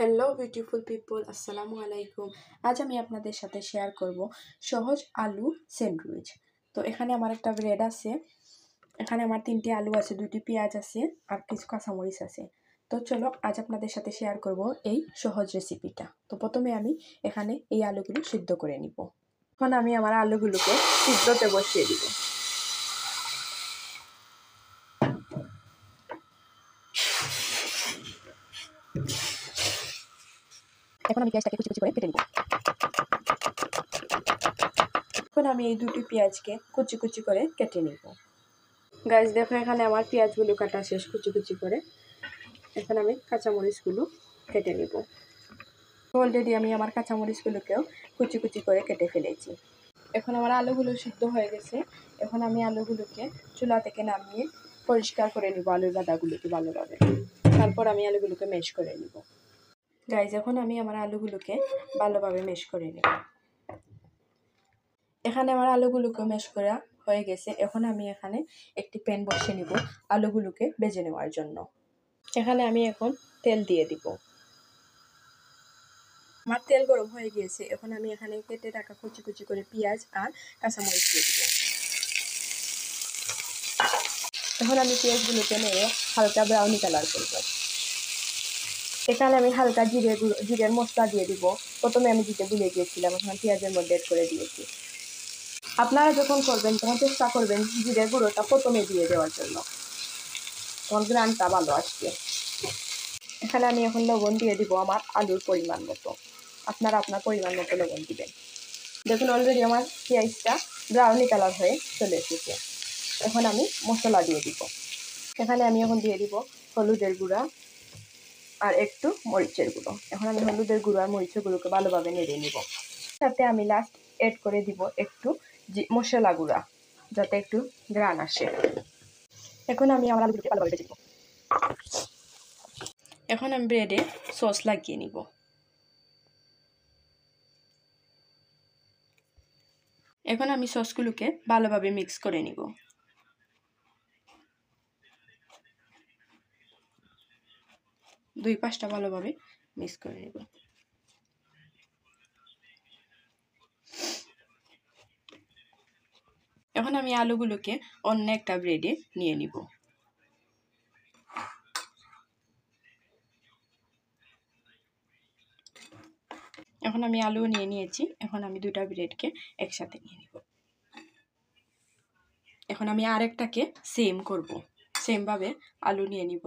Hello beautiful people, আসসালামু আলাইকুম। আজ আমি আপনাদের সাথে শেয়ার করব সহজ আলু স্যান্ডউইচ। তো এখানে আমার একটা ব্রেড আছে, এখানে আমার 3টি আলু আছে, 2টি পেঁয়াজ আছে আর কিছু কাঁচামরিচ আছে। তো চলো আজ আপনাদের সাথে শেয়ার করব এই সহজ রেসিপিটা। তো প্রথমে আমি এখানে এই আলুগুলো সিদ্ধ করে নিব। এখন আমি আমার আলুগুলোকে সিদ্ধতে বসিয়ে দিব। এখন আমি পেঁয়াজটাকে কুচি কুচি করে কেটে নিব। এখন আমি এই 2টি পেঁয়াজকে কুচি কুচি করে কেটে নিব। গাইস দেখো, এখানে আমার পেঁয়াজগুলো কাটা শেষ কুচি কুচি করে। এখন আমি কাঁচামরিচগুলো কেটে নিব। অলরেডি আমি আমার কাঁচামরিচগুলোকেও কুচি কুচি করে কেটে ফেলেছি। এখন আমার আলুগুলো সিদ্ধ হয়ে গেছে। এখন আমি আলুগুলোকে চুলা থেকে নামিয়ে পরিষ্কার করে নিব, আলুর গাদাগুলোকে ভালোভাবে। তারপর আমি আলুগুলোকে ম্যাশ করে নিব। গাইস এখন আমি আমার আলুগুলোকে ভালোভাবে ম্যাশ করে নিব। এখানে আমার আলুগুলোকে ম্যাশ করা হয়ে গেছে। এখন আমি এখানে একটি প্যান বসিয়ে নিব আলুগুলোকে ভেজে নেওয়ার জন্য। এখানে আমি এখন তেল দিয়ে দিব। আমার তেল গরম হয়ে গিয়েছে। এখন আমি এখানে কেটে রাখা কুচি কুচি করে পেঁয়াজ আর কাঁচামরিচ দিয়ে দিব। এখন আমি পেঁয়াজগুলোকে নেড়ে হালকা ব্রাউনি কালার করব। এখানে আমি হালকা জিরের মশলা দিয়ে দিব। প্রথমে আমি দিতে ভুলে গিয়েছিলাম, এখন পেঁয়াজের মধ্যে এড করে দিয়েছি। আপনারা যখন করবেন তখন চেষ্টা করবেন জিরের গুঁড়োটা প্রথমে দিয়ে দেওয়ার জন্য, তখন গ্রানটা ভালো আসবে। এখানে আমি এখন লবণ দিয়ে দিব আমার আলুর পরিমাণ মতো। আপনারা আপনার পরিমাণ মতো লবণ দিবেন। দেখুন অলরেডি আমার পেঁয়াজটা ব্রাউনি কালার হয়ে চলে এসেছে। এখন আমি মশলা দিয়ে দিব। এখানে আমি এখন দিয়ে দিব হলুদের গুঁড়া আর একটু মরিচের গুঁড়ো। এখন আমি হলুদের গুঁড়ো আর মরিচের গুঁড়োকে ভালোভাবে নেড়ে নিব। সাথে আমি লাস্ট এড করে দিব একটু মশলা গুঁড়া, যাতে একটু গ্রান আসে। এখন আমি আমার আলুগুলোকে ভালোভাবে ভেজে দিব। এখন আমি ব্রেডে সস লাগিয়ে নিব। এখন আমি সসগুলোকে ভালোভাবে মিক্স করে নিব। দুই পাশটা ভালোভাবে মিক্স করে নিব। এখন আমি আলুগুলোকে অন্য একটা ব্রেডে নিয়ে নিব। এখন আমি আলু নিয়ে নিয়েছি। এখন আমি 2টা ব্রেডকে একসাথে নিয়ে নিব। এখন আমি আরেকটাকে সেম করব। সেমভাবে আলু নিয়ে নিব,